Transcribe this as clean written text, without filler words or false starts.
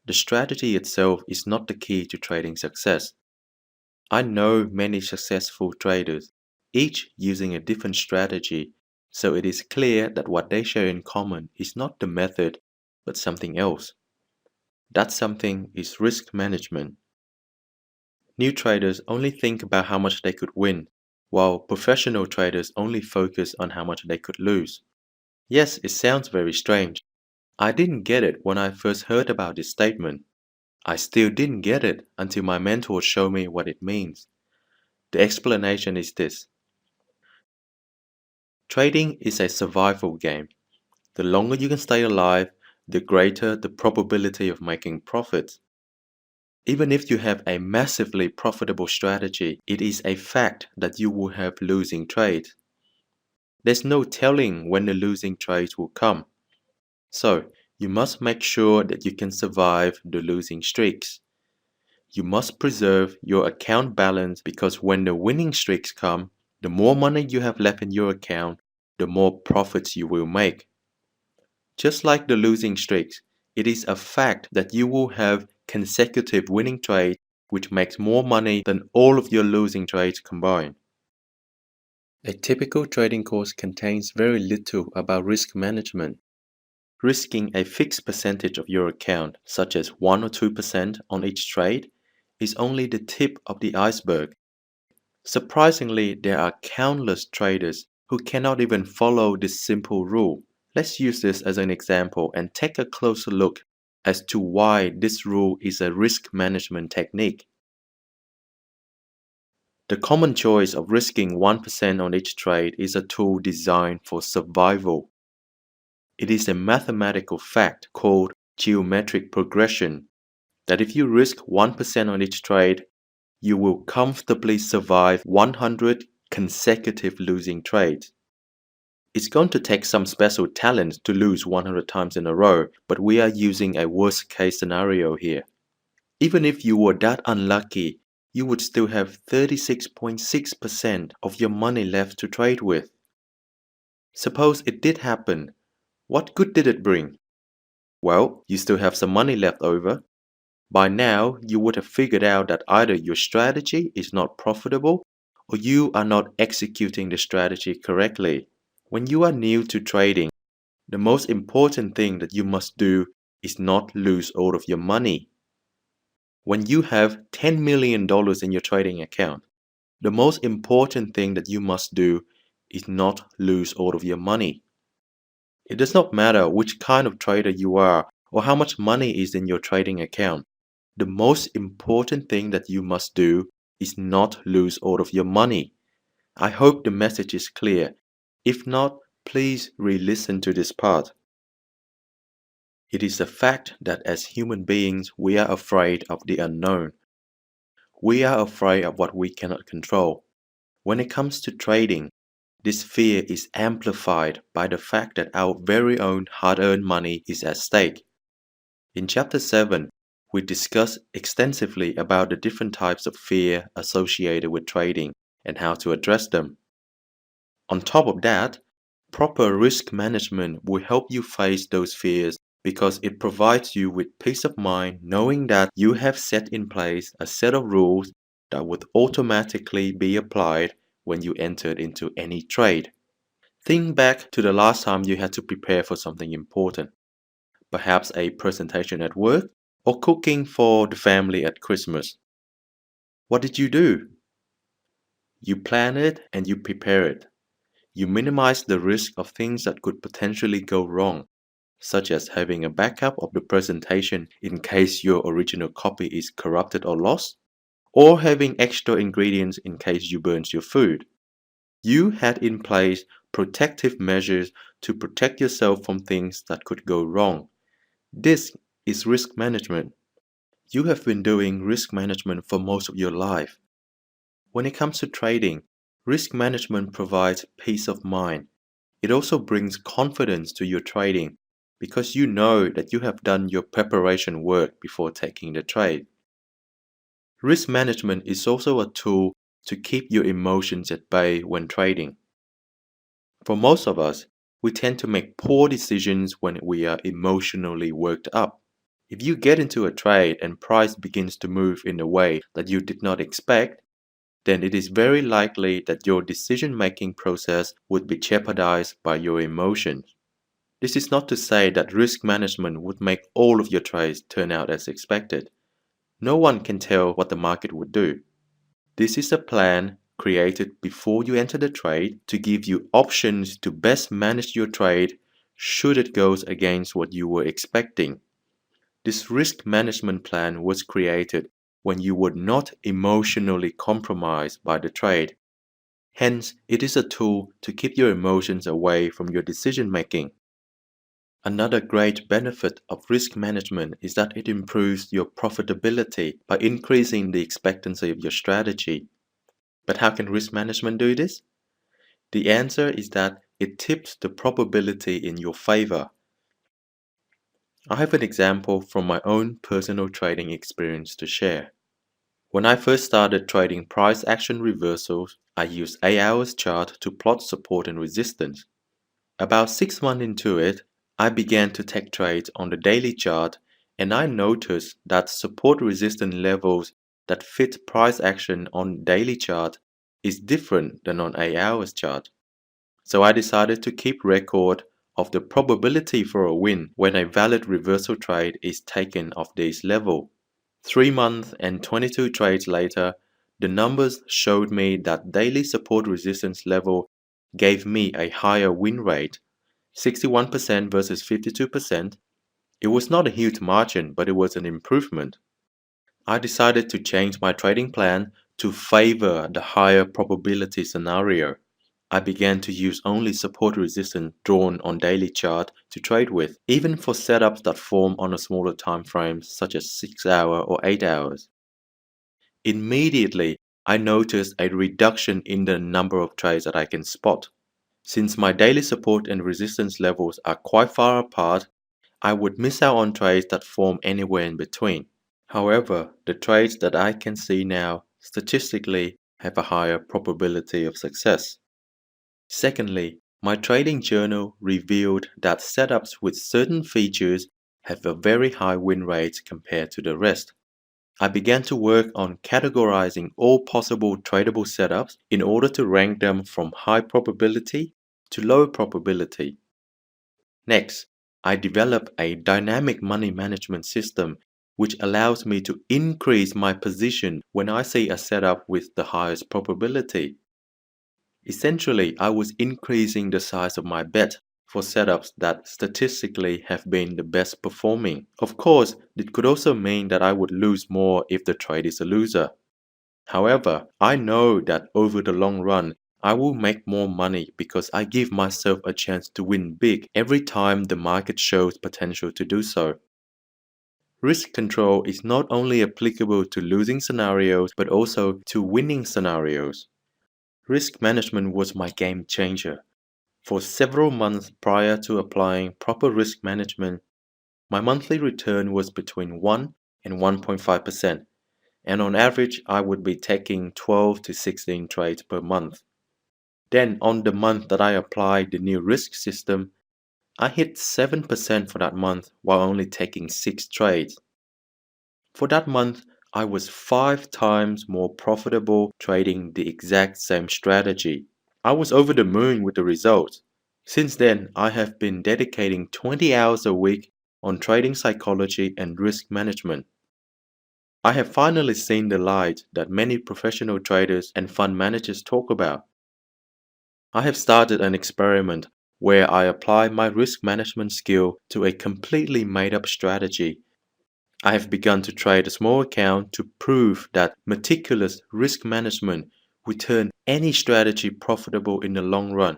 The strategy itself is not the key to trading success. I know many successful traders, each using a different strategy, so it is clear that what they share in common is not the method, but something else. That something is risk management. New traders only think about how much they could win, while professional traders only focus on how much they could lose. Yes, it sounds very strange. I didn't get it when I first heard about this statement. I still didn't get it until my mentor showed me what it means. The explanation is this. Trading is a survival game. The longer you can stay alive, the greater the probability of making profits. Even if you have a massively profitable strategy, it is a fact that you will have losing trades. There's no telling when the losing trades will come. So, you must make sure that you can survive the losing streaks. You must preserve your account balance because when the winning streaks come, the more money you have left in your account, the more profits you will make. Just like the losing streaks, it is a fact that you will have consecutive winning trades which makes more money than all of your losing trades combined. A typical trading course contains very little about risk management. Risking a fixed percentage of your account, such as 1 or 2% on each trade, is only the tip of the iceberg. Surprisingly, there are countless traders who cannot even follow this simple rule. Let's use this as an example and take a closer look as to why this rule is a risk management technique. The common choice of risking 1% on each trade is a tool designed for survival. It is a mathematical fact called geometric progression that if you risk 1% on each trade, you will comfortably survive 100 consecutive losing trades. It's going to take some special talent to lose 100 times in a row, but we are using a worst case scenario here. Even if you were that unlucky, you would still have 36.6% of your money left to trade with. Suppose it did happen. What good did it bring? Well, you still have some money left over. By now, you would have figured out that either your strategy is not profitable or you are not executing the strategy correctly. When you are new to trading, the most important thing that you must do is not lose all of your money. When you have $10 million in your trading account, the most important thing that you must do is not lose all of your money. It does not matter which kind of trader you are or how much money is in your trading account. The most important thing that you must do is not lose all of your money. I hope the message is clear. If not, please re-listen to this part. It is a fact that as human beings, we are afraid of the unknown. We are afraid of what we cannot control. When it comes to trading, this fear is amplified by the fact that our very own hard-earned money is at stake. In Chapter 7, we discuss extensively about the different types of fear associated with trading and how to address them. On top of that, proper risk management will help you face those fears because it provides you with peace of mind knowing that you have set in place a set of rules that would automatically be applied when you entered into any trade. Think back to the last time you had to prepare for something important, perhaps a presentation at work or cooking for the family at Christmas. What did you do? You plan it and you prepare it. You minimize the risk of things that could potentially go wrong, such as having a backup of the presentation in case your original copy is corrupted or lost, or having extra ingredients in case you burn your food. You had in place protective measures to protect yourself from things that could go wrong. This is risk management. You have been doing risk management for most of your life. When it comes to trading, risk management provides peace of mind. It also brings confidence to your trading because you know that you have done your preparation work before taking the trade. Risk management is also a tool to keep your emotions at bay when trading. For most of us, we tend to make poor decisions when we are emotionally worked up. If you get into a trade and price begins to move in a way that you did not expect, then it is very likely that your decision-making process would be jeopardized by your emotions. This is not to say that risk management would make all of your trades turn out as expected. No one can tell what the market would do. This is a plan created before you enter the trade to give you options to best manage your trade should it goes against what you were expecting. This risk management plan was created when you were not emotionally compromised by the trade. Hence, it is a tool to keep your emotions away from your decision making. Another great benefit of risk management is that it improves your profitability by increasing the expectancy of your strategy. But how can risk management do this? The answer is that it tips the probability in your favor. I have an example from my own personal trading experience to share. When I first started trading price action reversals, I used 8 hours chart to plot support and resistance. About 6 months into it, I began to take trades on the daily chart, and I noticed that support resistance levels that fit price action on daily chart is different than on 8 hours chart. So I decided to keep record of the probability for a win when a valid reversal trade is taken off this level. 3 months and 22 trades later, the numbers showed me that daily support resistance level gave me a higher win rate, 61% versus 52%. It was not a huge margin, but it was an improvement. I decided to change my trading plan to favor the higher probability scenario. I began to use only support resistance drawn on daily chart to trade with, even for setups that form on a smaller time frame such as 6 hour or 8 hours. Immediately, I noticed a reduction in the number of trades that I can spot. Since my daily support and resistance levels are quite far apart, I would miss out on trades that form anywhere in between. However, the trades that I can see now statistically have a higher probability of success. Secondly, my trading journal revealed that setups with certain features have a very high win rate compared to the rest. I began to work on categorizing all possible tradable setups in order to rank them from high probability to low probability. Next, I developed a dynamic money management system which allows me to increase my position when I see a setup with the highest probability. Essentially, I was increasing the size of my bet for setups that statistically have been the best performing. Of course, it could also mean that I would lose more if the trade is a loser. However, I know that over the long run, I will make more money because I give myself a chance to win big every time the market shows potential to do so. Risk control is not only applicable to losing scenarios but also to winning scenarios. Risk management was my game changer. For several months prior to applying proper risk management, my monthly return was between 1 and 1.5%, and on average I would be taking 12 to 16 trades per month. Then on the month that I applied the new risk system, I hit 7% for that month while only taking 6 trades. For that month, I was 5 times more profitable trading the exact same strategy. I was over the moon with the results. Since then, I have been dedicating 20 hours a week on trading psychology and risk management. I have finally seen the light that many professional traders and fund managers talk about. I have started an experiment where I apply my risk management skill to a completely made up strategy. I have begun to trade a small account to prove that meticulous risk management will turn any strategy profitable in the long run.